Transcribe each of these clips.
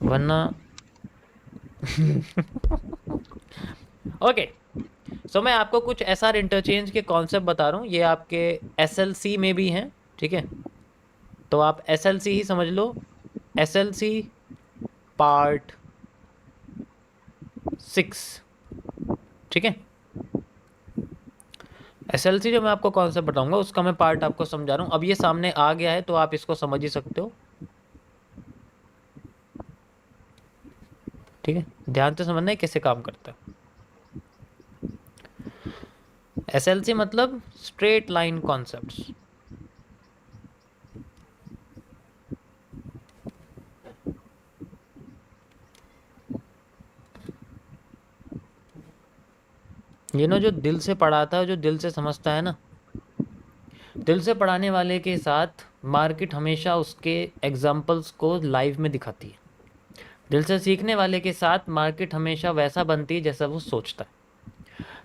वरना ओके। सो मैं आपको कुछ एसआर इंटरचेंज के कॉन्सेप्ट बता रहा हूँ, ये आपके एसएलसी में भी हैं, ठीक है। तो आप एसएलसी ही समझ लो, एसएलसी पार्ट 6, ठीक है। एसएलसी जो मैं आपको कॉन्सेप्ट बताऊंगा उसका मैं पार्ट आपको समझा रहा हूँ। अब ये सामने आ गया है तो आप इसको समझ ही सकते हो, ठीक है। ध्यान से समझना है कैसे काम करता है। एसएलसी मतलब स्ट्रेट लाइन कॉन्सेप्ट्स। ये ना जो दिल से पढ़ाता है, जो दिल से समझता है ना, दिल से पढ़ाने वाले के साथ मार्केट हमेशा उसके एग्जाम्पल्स को लाइव में दिखाती है। दिल से सीखने वाले के साथ मार्केट हमेशा वैसा बनती है जैसा वो सोचता है।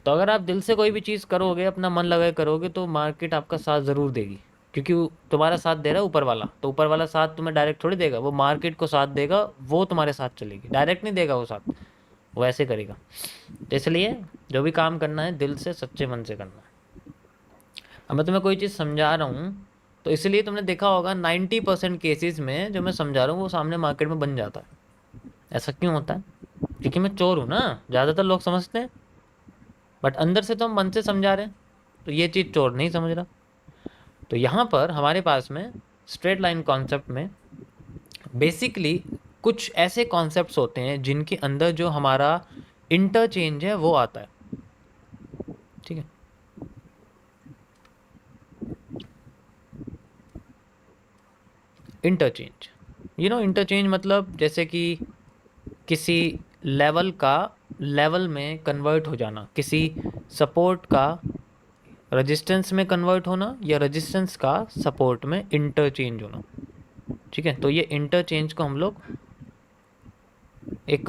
तो अगर आप दिल से कोई भी चीज़ करोगे, अपना मन लगा करोगे, तो मार्केट आपका साथ ज़रूर देगी, क्योंकि तुम्हारा साथ दे रहा है ऊपर वाला। तो ऊपर वाला साथ तुम्हें डायरेक्ट थोड़ी देगा, वो मार्केट को साथ देगा, वो तुम्हारे साथ चलेगी, डायरेक्ट नहीं देगा वो साथ, वो ऐसे करेगा। तो इसलिए जो भी काम करना है दिल से सच्चे मन से करना है। अब मैं तुम्हें कोई चीज़ समझा रहा हूँ तो इसलिए तुमने देखा होगा 90% केसेस में जो मैं समझा रहा हूँ वो सामने मार्केट में बन जाता है। ऐसा क्यों होता है? क्योंकि मैं चोर हूँ ना, ज़्यादातर लोग समझते हैं, बट अंदर से तो हम मन से समझा रहे हैं, तो ये चीज़ चोर नहीं समझ रहा। तो यहाँ पर हमारे पास में स्ट्रेट लाइन कॉन्सेप्ट में बेसिकली कुछ ऐसे कॉन्सेप्ट्स होते हैं जिनके अंदर जो हमारा इंटरचेंज है वो आता है, ठीक है। इंटरचेंज, इंटरचेंज मतलब जैसे कि किसी लेवल का लेवल में कन्वर्ट हो जाना, किसी सपोर्ट का रेजिस्टेंस में कन्वर्ट होना, या रेजिस्टेंस का सपोर्ट में इंटरचेंज होना, ठीक है। तो ये इंटरचेंज को हम लोग एक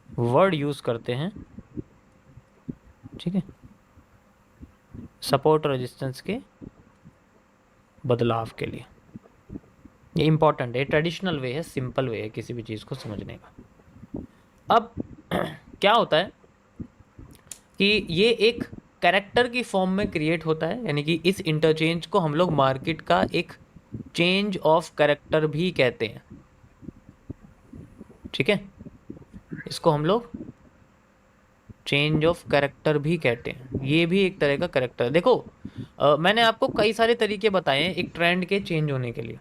वर्ड यूज़ करते हैं, ठीक है, सपोर्ट और रेजिस्टेंस के बदलाव के लिए। ये इंपॉर्टेंट है, ट्रेडिशनल वे है, सिंपल वे है किसी भी चीज़ को समझने का। अब क्या होता है कि ये एक कैरेक्टर की फॉर्म में क्रिएट होता है, यानी कि इस इंटरचेंज को हम लोग मार्केट का एक चेंज ऑफ कैरेक्टर भी कहते हैं, ठीक है। इसको हम लोग चेंज ऑफ कैरेक्टर भी कहते हैं। ये भी एक तरह का कैरेक्टर है। देखो, मैंने आपको कई सारे तरीके बताए हैं एक ट्रेंड के चेंज होने के लिए,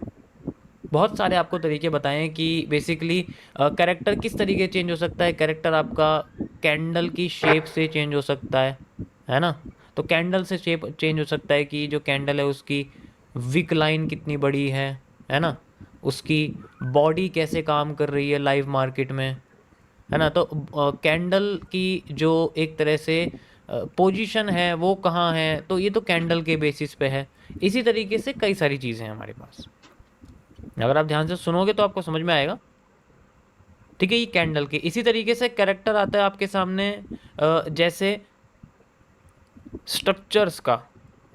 बहुत सारे आपको तरीके बताए हैं कि बेसिकली कैरेक्टर किस तरीके चेंज हो सकता है। कैरेक्टर आपका कैंडल की शेप से चेंज हो सकता है ना। तो कैंडल से शेप चेंज हो सकता है कि जो कैंडल है उसकी विक लाइन कितनी बड़ी है ना, उसकी बॉडी कैसे काम कर रही है लाइव मार्केट में, है ना। तो कैंडल की जो एक तरह से पोजीशन है वो कहाँ है, तो ये तो कैंडल के बेसिस पे है। इसी तरीके से कई सारी चीज़ें हैं हमारे पास, अगर आप ध्यान से सुनोगे तो आपको समझ में आएगा, ठीक है। ये कैंडल के इसी तरीके से कैरेक्टर आता है आपके सामने, जैसे स्ट्रक्चर्स का।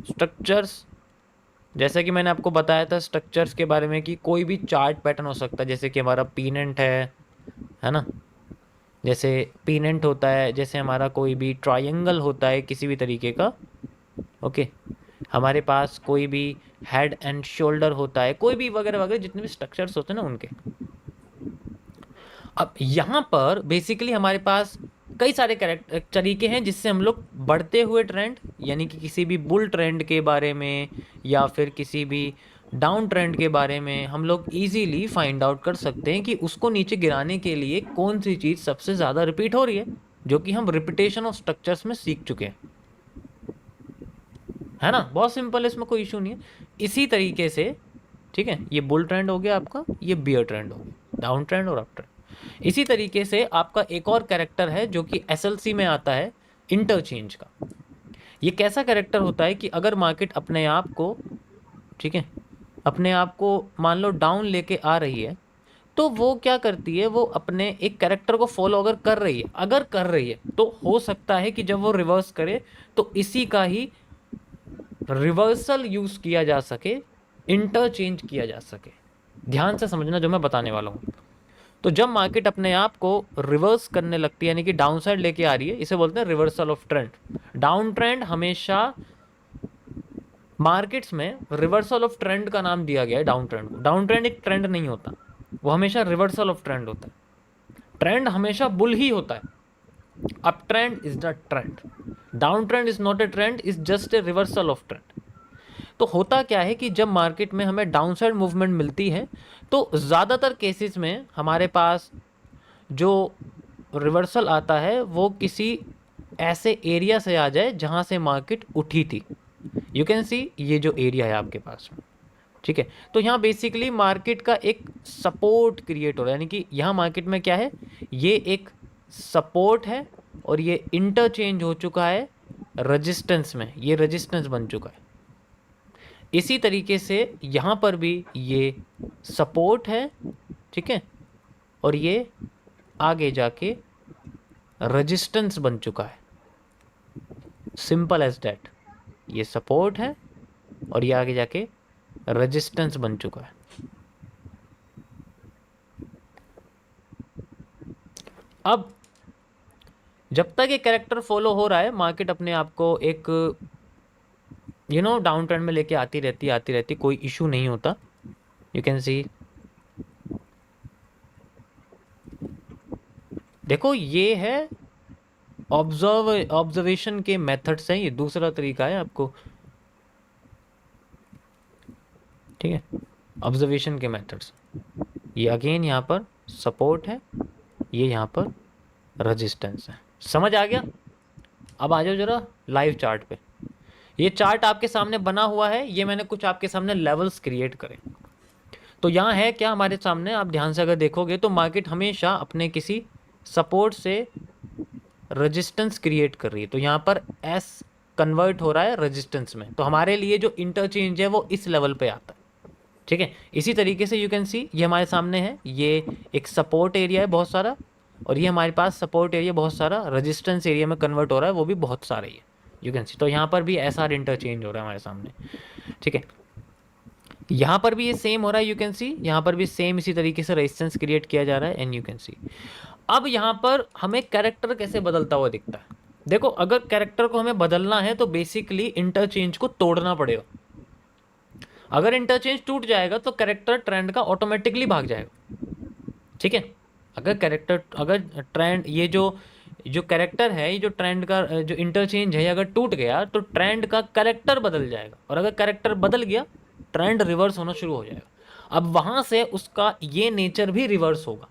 स्ट्रक्चर्स, जैसे कि मैंने आपको बताया था स्ट्रक्चर्स के बारे में कि कोई भी चार्ट पैटर्न हो सकता है, जैसे कि हमारा पीनेंट है ना। जैसे पीनेंट होता है, जैसे हमारा कोई भी ट्रायंगल होता है किसी भी तरीके का, ओके। हमारे पास कोई भी हेड एंड शोल्डर होता है, कोई भी वगैरह वगैरह जितने भी स्ट्रक्चर्स होते हैं ना उनके। अब यहाँ पर बेसिकली हमारे पास कई सारे तरीके हैं जिससे हम लोग बढ़ते हुए ट्रेंड, यानी कि किसी भी बुल ट्रेंड के बारे में या फिर किसी भी डाउन ट्रेंड के बारे में हम लोग इजीली फाइंड आउट कर सकते हैं कि उसको नीचे गिराने के लिए कौन सी चीज़ सबसे ज़्यादा रिपीट हो रही है, जो कि हम रिपीटेशन ऑफ स्ट्रक्चर्स में सीख चुके हैं, है ना। बहुत सिंपल है, इसमें कोई इशू नहीं है। इसी तरीके से, ठीक है, ये बुल ट्रेंड हो गया आपका, ये बियर ट्रेंड हो गया, डाउन ट्रेंड और अप ट्रेंड। इसी तरीके से आपका एक और कैरेक्टर है जो कि एसएलसी में आता है, इंटरचेंज का। ये कैसा कैरेक्टर होता है कि अगर मार्केट अपने आप को, ठीक है, अपने आप को मान लो डाउन लेके आ रही है, तो वो क्या करती है, वो अपने एक कैरेक्टर को फॉलो अगर कर रही है, तो हो सकता है कि जब वो रिवर्स करे तो इसी का ही रिवर्सल यूज किया जा सके, इंटरचेंज किया जा सके। ध्यान से समझना जो मैं बताने वाला हूँ। तो जब मार्केट अपने आप को रिवर्स करने लगती है, यानी कि डाउन साइड लेके आ रही है, इसे बोलते हैं reversal of trend. Down trend हमेशा मार्केट्स में रिवर्सल ऑफ ट्रेंड का नाम दिया गया है डाउन ट्रेंड को। डाउन ट्रेंड एक ट्रेंड नहीं होता, वो हमेशा रिवर्सल ऑफ ट्रेंड होता है। ट्रेंड हमेशा बुल ही होता है। Up trend is the trend, down trend is not a trend, is just a reversal of trend. तो होता क्या है कि जब मार्केट में हमें डाउनसाइड मूवमेंट मिलती है तो ज़्यादातर केसेस में हमारे पास जो रिवर्सल आता है वो किसी ऐसे एरिया से आ जाए जहाँ से मार्केट उठी थी। यू कैन सी ये जो एरिया है आपके पास में, ठीक है। तो यहाँ बेसिकली मार्केट का एक सपोर्ट क्रिएट हो रहा है, यानी कि यहाँ मार्केट में क्या है, ये एक सपोर्ट है और ये इंटरचेंज हो चुका है रेजिस्टेंस में, ये रेजिस्टेंस बन चुका है। इसी तरीके से यहाँ पर भी ये सपोर्ट है, ठीक है, और ये आगे जाके रेजिस्टेंस बन चुका है। सिंपल एज दैट, ये सपोर्ट है और ये आगे जाके रेजिस्टेंस बन चुका है। अब जब तक ये कैरेक्टर फॉलो हो रहा है, मार्केट अपने आप को एक डाउन ट्रेंड में लेके आती रहती, कोई इशू नहीं होता। यू कैन सी, देखो ये है ऑब्जर्वेशन के मेथड्स हैं, ये दूसरा तरीका है आपको, ठीक है, ऑब्जर्वेशन के मेथड्स। ये अगेन यहाँ पर सपोर्ट है, ये यहाँ पर रेजिस्टेंस है। समझ आ गया? अब आ जाओ जरा लाइव चार्ट पे। ये चार्ट आपके सामने बना हुआ है, ये मैंने कुछ आपके सामने लेवल्स क्रिएट करे। तो यहाँ है क्या हमारे सामने, आप ध्यान से अगर देखोगे तो मार्केट हमेशा अपने किसी सपोर्ट से रेजिस्टेंस क्रिएट कर रही है। तो यहाँ पर एस कन्वर्ट हो रहा है रेजिस्टेंस में, तो हमारे लिए जो इंटरचेंज है वो इस लेवल पे आता है, ठीक है। इसी तरीके से यू कैन सी ये हमारे सामने है, ये एक सपोर्ट एरिया है बहुत सारा, और ये हमारे पास सपोर्ट एरिया बहुत सारा रेजिस्टेंस एरिया में कन्वर्ट हो रहा है, वो भी बहुत सारा ही है, यू कैन सी। तो यहाँ पर भी ऐसा इंटरचेंज हो रहा है हमारे सामने, ठीक है। यहाँ पर भी ये सेम हो रहा है, यू कैन सी, यहाँ पर भी सेम इसी तरीके से रेजिस्टेंस क्रिएट किया जा रहा है, एंड यू कैन सी। अब यहाँ पर हमें कैरेक्टर कैसे बदलता हुआ दिखता है। देखो, अगर कैरेक्टर को हमें बदलना है तो बेसिकली इंटरचेंज को तोड़ना पड़ेगा। अगर इंटरचेंज टूट जाएगा तो कैरेक्टर ट्रेंड का ऑटोमेटिकली भाग जाएगा, ठीक है। अगर ट्रेंड ये जो कैरेक्टर है, ये जो ट्रेंड का जो इंटरचेंज है, अगर टूट गया तो ट्रेंड का कैरेक्टर बदल जाएगा, और अगर कैरेक्टर बदल गया ट्रेंड रिवर्स होना शुरू हो जाएगा। अब वहाँ से उसका ये नेचर भी रिवर्स होगा।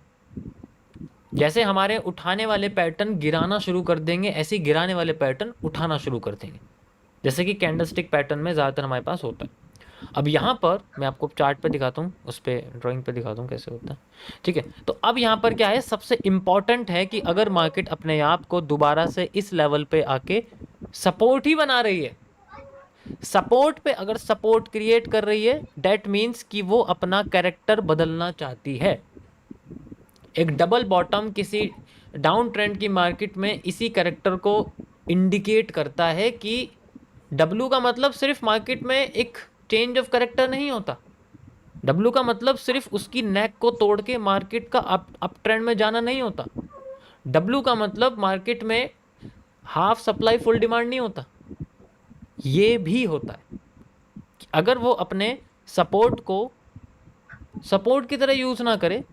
जैसे हमारे उठाने वाले पैटर्न गिराना शुरू कर देंगे, ऐसे ही गिराने वाले पैटर्न उठाना शुरू कर देंगे, जैसे कि कैंडलस्टिक पैटर्न में ज़्यादातर हमारे पास होता है। अब यहाँ पर मैं आपको चार्ट पे दिखाता हूँ, उस पर ड्राइंग पे दिखाता हूँ कैसे होता है, ठीक है। तो अब यहाँ पर क्या है, सबसे इम्पॉर्टेंट है कि अगर मार्केट अपने आप को दोबारा से इस लेवल पे आके सपोर्ट ही बना रही है, सपोर्ट पे अगर सपोर्ट क्रिएट कर रही है, डेट मीन्स कि वो अपना कैरेक्टर बदलना चाहती है। एक डबल बॉटम किसी डाउन ट्रेंड की मार्केट में इसी कैरेक्टर को इंडिकेट करता है कि डब्लू का मतलब सिर्फ मार्केट में एक चेंज ऑफ कैरेक्टर नहीं होता। डब्लू का मतलब सिर्फ उसकी नेक को तोड़ के मार्केट का अप ट्रेंड में जाना नहीं होता। डब्लू का मतलब मार्केट में हाफ सप्लाई फुल डिमांड नहीं होता। ये भी होता है कि अगर वो अपने सपोर्ट को सपोर्ट की तरह यूज़ ना करे,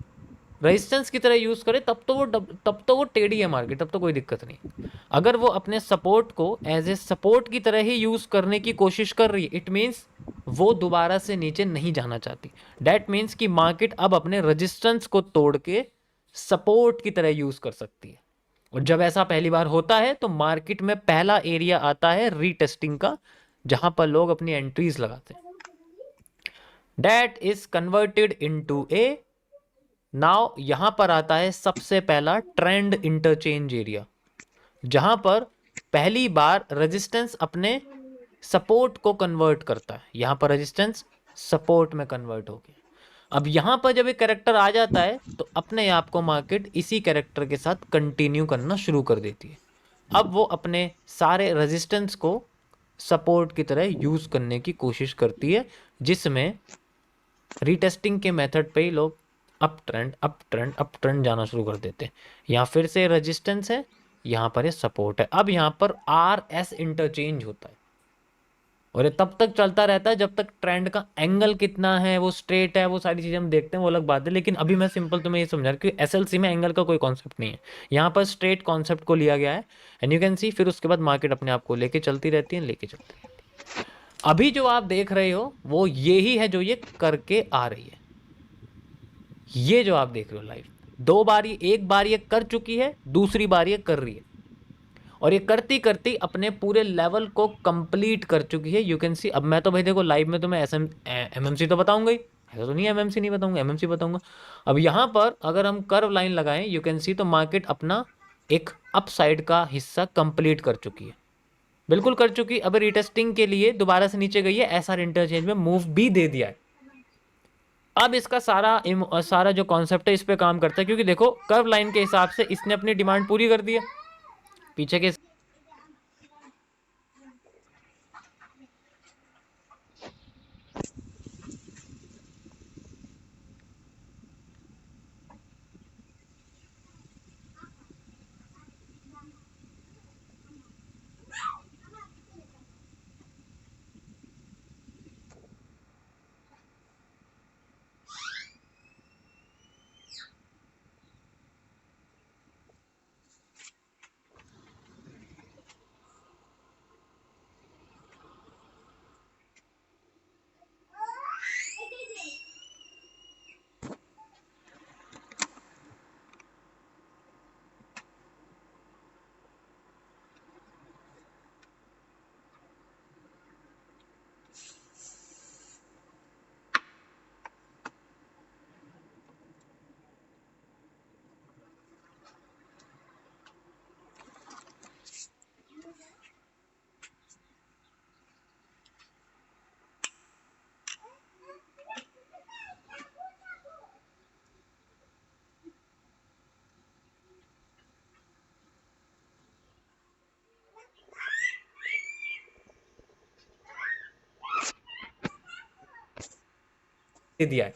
रेजिस्टेंस की तरह यूज़ करे, तब तो वो टेढ़ी है मार्केट, तब तो कोई दिक्कत नहीं। अगर वो अपने सपोर्ट को एज ए सपोर्ट की तरह ही यूज़ करने की कोशिश कर रही है, इट मीन्स वो दोबारा से नीचे नहीं जाना चाहती। डैट मीन्स कि मार्केट अब अपने रेजिस्टेंस को तोड़ के सपोर्ट की तरह यूज़ कर सकती है। और जब ऐसा पहली बार होता है तो मार्केट में पहला एरिया आता है रीटेस्टिंग का, जहां पर लोग अपनी एंट्रीज लगाते हैं। That is converted into A, now यहां पर आता है सबसे पहला ट्रेंड इंटरचेंज एरिया, जहां पर पहली बार रेजिस्टेंस अपने सपोर्ट को कन्वर्ट करता है। यहां पर रेजिस्टेंस सपोर्ट में कन्वर्ट हो गया। अब यहां पर जब एक कैरेक्टर आ जाता है तो अपने आप को मार्केट इसी कैरेक्टर के साथ कंटिन्यू करना शुरू कर देती है। अब वो अपने सारे रेजिस्टेंस को सपोर्ट की तरह यूज करने की कोशिश करती है, जिसमें रीटेस्टिंग के मेथड पे ही लोग up trend up trend up trend जाना शुरू कर देते हैं। यहाँ फिर से रेजिस्टेंस है, यहाँ पर ये सपोर्ट है। अब यहाँ पर आर एस इंटरचेंज होता है और ये तब तक चलता रहता है जब तक ट्रेंड का एंगल कितना है, वो स्ट्रेट है, वो सारी चीज़ें हम देखते हैं, वो अलग बात है। लेकिन अभी मैं सिंपल तुम्हें ये समझा रहा हूँ कि एसएलसी में एंगल का कोई कॉन्सेप्ट नहीं है, यहाँ पर स्ट्रेट कॉन्सेप्ट को लिया गया है। एंड यू कैन सी फिर उसके बाद मार्केट अपने आप को लेके चलती रहती है, लेके चलती रहती है। अभी जो आप देख रहे हो वो यही है जो ये करके आ रही है। ये जो आप देख रहे हो लाइव, दो बार ये, एक बार ये कर चुकी है, दूसरी बार ये कर रही है, और ये करती करती अपने पूरे लेवल को कंप्लीट कर चुकी है। You can see. अब मैं तो भाई देखो लाइव में तो मैं एमएमसी तो बताऊंगा ही, ऐसा तो नहीं है एमएमसी नहीं बताऊंगा, एमएमसी बताऊंगा। अब यहाँ पर अगर हम कर्व लाइन लगाएं, यू कैन सी, तो मार्केट अपना एक अपसाइड का हिस्सा कंप्लीट कर चुकी है, बिल्कुल कर चुकी। अब रिटेस्टिंग के लिए दोबारा से नीचे गई है, एसआर इंटरचेंज में मूव भी दे दिया है। अब इसका सारा जो कॉन्सेप्ट है इस पे काम करता है, क्योंकि देखो कर्व लाइन के हिसाब से इसने अपनी डिमांड पूरी कर दी है पीछे के। दिया है।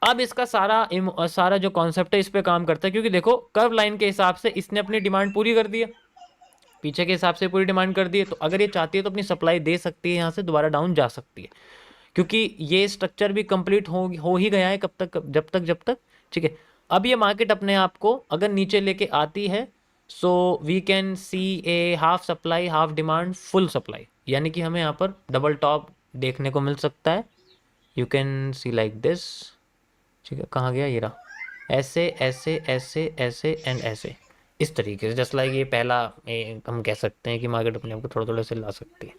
अब इसका सारा जो कॉन्सेप्ट है इस पे काम करता है, क्योंकि देखो कर्व लाइन के हिसाब से इसने अपनी डिमांड पूरी कर दी है, पीछे के हिसाब से पूरी डिमांड कर दी है। तो अगर ये चाहती है तो अपनी सप्लाई दे सकती है, यहाँ से दोबारा डाउन जा सकती है, क्योंकि ये स्ट्रक्चर भी कंप्लीट हो ही गया है। कब तक? जब तक ठीक है। अब ये मार्केट अपने आप को अगर नीचे लेके आती है, so we can see a half supply half demand full supply, यानी कि हमें यहाँ पर डबल टॉप देखने को मिल सकता है। You can see like this. ठीक है, कहाँ गया ये रहा, ऐसे ऐसे ऐसे ऐसे एंड ऐसे, इस तरीके से। जस्ट लाइक ये पहला हम कह सकते हैं कि मार्केट अपने आप को थोड़ा थोड़ा से ला सकती है।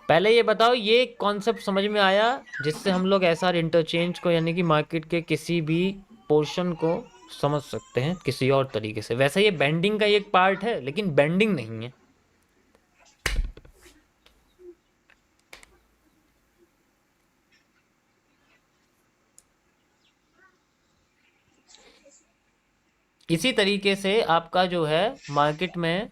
पहले ये बताओ, ये कॉन्सेप्ट समझ में आया जिससे हम लोग एसआर इंटरचेंज को, यानी कि मार्केट के किसी भी पोर्शन को समझ सकते हैं किसी और तरीके से। वैसे ये बेंडिंग का एक पार्ट है, लेकिन बेंडिंग नहीं है। इसी तरीके से आपका जो है मार्केट में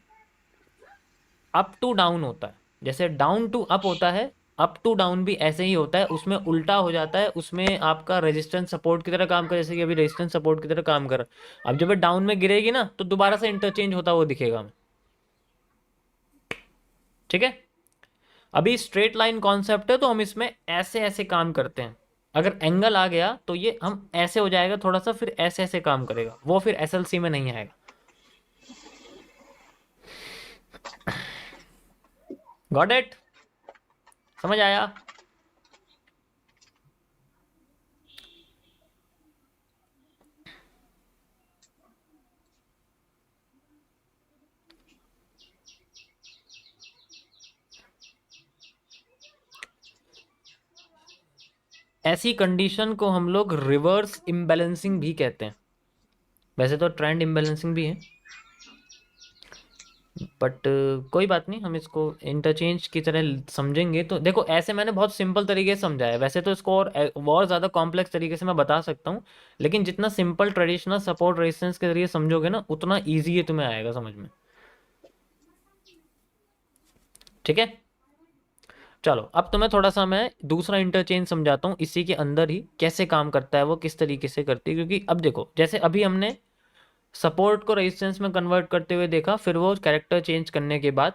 अप टू डाउन होता है, जैसे डाउन टू अप होता है, अप टू डाउन भी ऐसे ही होता है। उसमें उल्टा हो जाता है, उसमें आपका रेजिस्टेंस सपोर्ट की तरह काम कर, जैसे कि अभी रेजिस्टेंस सपोर्ट की तरह काम कर। अब जब डाउन में गिरेगी ना तो दोबारा से इंटरचेंज होता हुआ दिखेगा हमें। ठीक है, अभी स्ट्रेट लाइन कॉन्सेप्ट है तो हम इसमें ऐसे ऐसे काम करते हैं। अगर एंगल आ गया तो ये हम ऐसे हो जाएगा थोड़ा सा, फिर ऐसे ऐसे काम करेगा, वो फिर एसएलसी में नहीं आएगा। Got it? समझ आया? ऐसी कंडीशन को हम लोग रिवर्स इम्बैलेंसिंग भी कहते हैं। वैसे तो ट्रेंड इम्बैलेंसिंग भी है, बट कोई बात नहीं, हम इसको इंटरचेंज की तरह समझेंगे। तो देखो ऐसे मैंने बहुत सिंपल तरीके से समझाया, वैसे तो इसको और ज़्यादा कॉम्प्लेक्स तरीके से मैं बता सकता हूँ, लेकिन जितना सिंपल ट्रेडिशनल सपोर्ट रेजिस्टेंस के जरिए समझोगे ना, उतना ईजी है तुम्हें आएगा समझ में। ठीक है, चलो अब तुम्हें थोड़ा सा मैं दूसरा इंटरचेंज समझाता हूँ, इसी के अंदर ही कैसे काम करता है, वो किस तरीके से करती है। क्योंकि अब देखो, जैसे अभी हमने सपोर्ट को रेजिस्टेंस में कन्वर्ट करते हुए देखा, फिर वो कैरेक्टर चेंज करने के बाद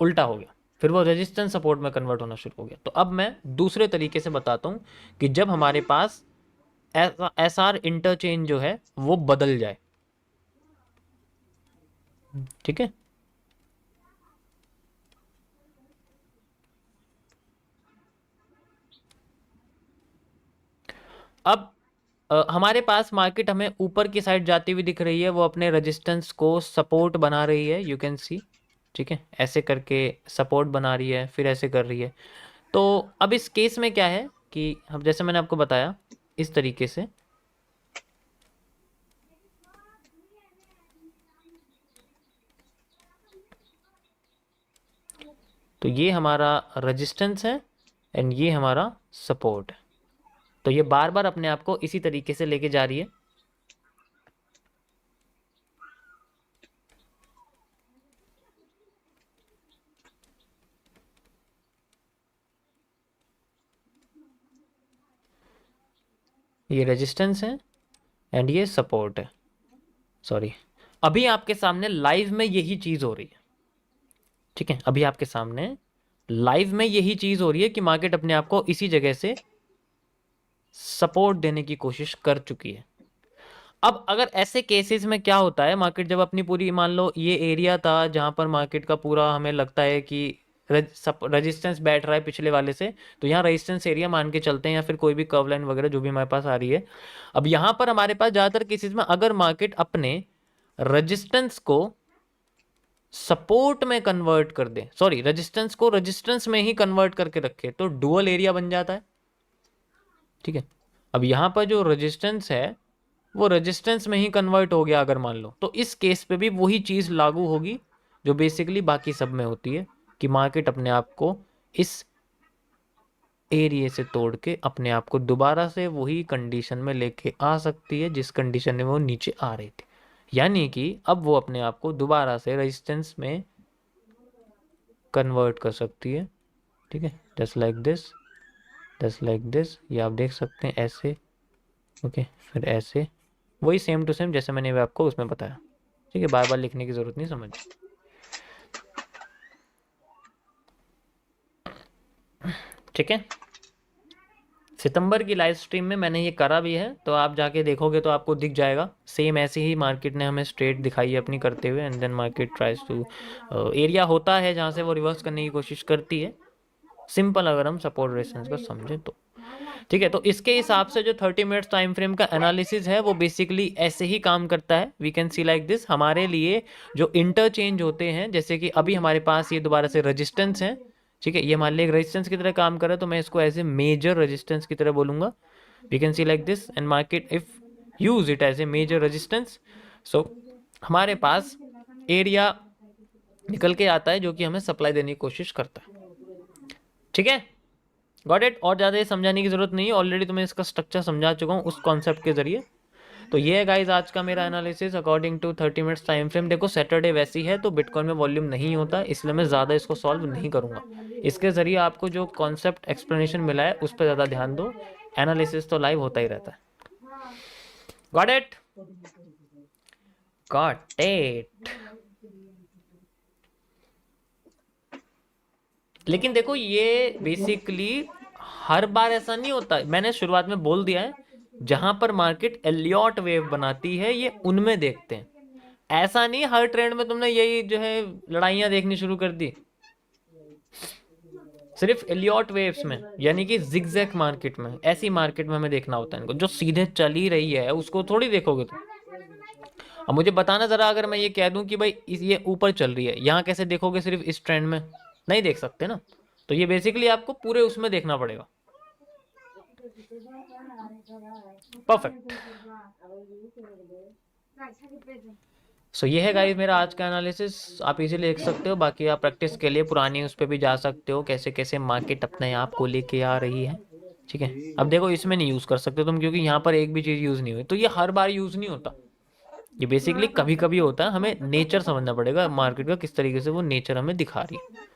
उल्टा हो गया, फिर वो रेजिस्टेंस सपोर्ट में कन्वर्ट होना शुरू हो गया। तो अब मैं दूसरे तरीके से बताता हूँ कि जब हमारे पास एस आर इंटरचेंज जो है वो बदल जाए। ठीक है, अब हमारे पास मार्केट हमें ऊपर की साइड जाती हुई दिख रही है, वो अपने रेजिस्टेंस को सपोर्ट बना रही है, यू कैन सी। ठीक है, ऐसे करके सपोर्ट बना रही है, फिर ऐसे कर रही है। तो अब इस केस में क्या है कि हम, जैसे मैंने आपको बताया इस तरीके से, तो ये हमारा रेजिस्टेंस है एंड ये हमारा सपोर्ट है। तो ये बार बार अपने आप को इसी तरीके से लेके जा रही है। ये रेजिस्टेंस है एंड ये सपोर्ट है। सॉरी, अभी आपके सामने लाइव में यही चीज हो रही है। ठीक है, अभी आपके सामने लाइव में यही चीज हो रही है कि मार्केट अपने आप को इसी जगह से सपोर्ट देने की कोशिश कर चुकी है। अब अगर ऐसे केसेस में क्या होता है, मार्केट जब अपनी पूरी, मान लो ये एरिया था जहां पर मार्केट का पूरा हमें लगता है कि रेजिस्टेंस बैठ रहा है पिछले वाले से, तो यहाँ रेजिस्टेंस एरिया मान के चलते हैं, या फिर कोई भी कर्व लाइन वगैरह जो भी हमारे पास आ रही है। अब यहाँ पर हमारे पास ज़्यादातर केसेस में अगर मार्केट अपने रेजिस्टेंस को सपोर्ट में कन्वर्ट कर दे, सॉरी रेजिस्टेंस को रेजिस्टेंस में ही कन्वर्ट करके रखे, तो डुअल एरिया बन जाता है। ठीक है, अब यहाँ पर जो रेजिस्टेंस है वो रेजिस्टेंस में ही कन्वर्ट हो गया अगर मान लो, तो इस केस पे भी वही चीज़ लागू होगी जो बेसिकली बाकी सब में होती है, कि मार्केट अपने आप को इस एरिया से तोड़ के अपने आप को दोबारा से वही कंडीशन में लेके आ सकती है जिस कंडीशन में वो नीचे आ रही थी। यानी कि अब वो अपने आप को दोबारा से रेजिस्टेंस में कन्वर्ट कर सकती है। ठीक है, just like this, just like this, ये आप देख सकते हैं ऐसे। ओके, फिर ऐसे, वही सेम टू सेम जैसे मैंने आपको उसमें बताया। ठीक है, बार बार लिखने की जरूरत नहीं, समझ। ठीक है, सितंबर की लाइव स्ट्रीम में मैंने ये करा भी है, तो आप जाके देखोगे तो आपको दिख जाएगा। सेम ऐसे ही मार्केट ने हमें स्ट्रेट दिखाई है अपनी करते हुए, and then market tries to, area होता है जहाँ से वो रिवर्स करने की कोशिश करती है। सिंपल अगर हम सपोर्ट रेजिस्टेंस को समझे तो। ठीक है, तो इसके हिसाब से जो 30 मिनट्स टाइम फ्रेम का एनालिसिस है वो बेसिकली ऐसे ही काम करता है। We can see like this, हमारे लिए जो इंटरचेंज होते हैं, जैसे कि अभी हमारे पास ये दोबारा से रेजिस्टेंस है। ठीक है, ये मान लिया एक रेजिस्टेंस की तरह काम कर रहा है, तो मैं इसको एज ए मेजर रेजिस्टेंस की तरह बोलूंगा। We can see like this, and market if use it as a major resistance, so हमारे पास एरिया निकल के आता है जो कि हमें सप्लाई देने की कोशिश करता है। ठीक है, गॉट इट। और ज़्यादा ये समझाने की जरूरत नहीं है, ऑलरेडी तुम्हें इसका स्ट्रक्चर समझा चुका हूँ उस कॉन्सेप्ट के जरिए। तो ये है गाइज आज का मेरा analysis according to 30 minutes time frame. देखो सैटरडे वैसी है तो बिटकॉइन में वॉल्यूम नहीं होता, इसलिए मैं ज़्यादा इसको सॉल्व नहीं करूँगा। इसके ज़रिए आपको जो कॉन्सेप्ट एक्सप्लेनेशन मिला है उस पर ज़्यादा ध्यान दो, एनालिसिस तो लाइव होता ही रहता है। Got it, got it. लेकिन देखो ये बेसिकली हर बार ऐसा नहीं होता, मैंने शुरुआत में बोल दिया है, जहां पर मार्केट एलियट वेव बनाती है ये उनमें देखते हैं। ऐसा नहीं हर ट्रेंड में तुमने यही जो है लड़ाइयां देखनी शुरू कर दी, सिर्फ एलियट वेव्स में, यानी कि जिगजैग मार्केट में, ऐसी मार्केट में हमें देखना होता है इनको, जो सीधे चल ही रही है उसको थोड़ी देखोगे तुम। अब मुझे बताना जरा, अगर मैं ये कह दूं कि भाई ये ऊपर चल रही है, यहाँ कैसे देखोगे सिर्फ इस ट्रेंड में? नहीं देख सकते ना। तो ये बेसिकली आपको पूरे उसमें देखना पड़ेगा। परफेक्ट। सो ये है गाइस मेरा आज का एनालिसिस, आप इजीली देख सकते हो। बाकी आप प्रैक्टिस के लिए पुरानी उस पर भी जा सकते हो, कैसे कैसे मार्केट अपने आप को लेके आ रही है। ठीक है, अब देखो इसमें नहीं यूज़ कर सकते तुम, क्योंकि यहाँ पर एक भी चीज़ यूज़ नहीं हुई, तो ये हर बार यूज़ नहीं होता, ये बेसिकली कभी कभी होता है। हमें नेचर समझना पड़ेगा मार्केट का, किस तरीके से वो नेचर हमें दिखा रही है।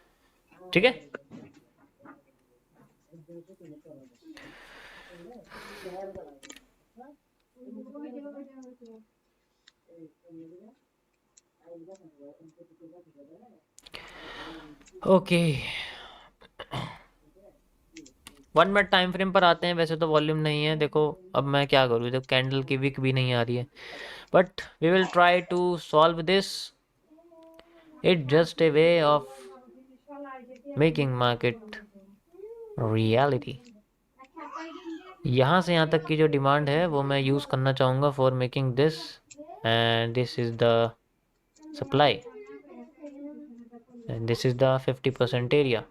ठीक है, ओके, 1 मिनट टाइम फ्रेम पर आते हैं। वैसे तो वॉल्यूम नहीं है, देखो अब मैं क्या करूँ, तो कैंडल की विक भी नहीं आ रही है, but we will try to solve this. It just a way of making market reality. यहाँ से यहाँ तक की जो डिमांड है वो मैं यूज़ करना चाहूँगा for making this, and this is the supply, and this is the 50% area.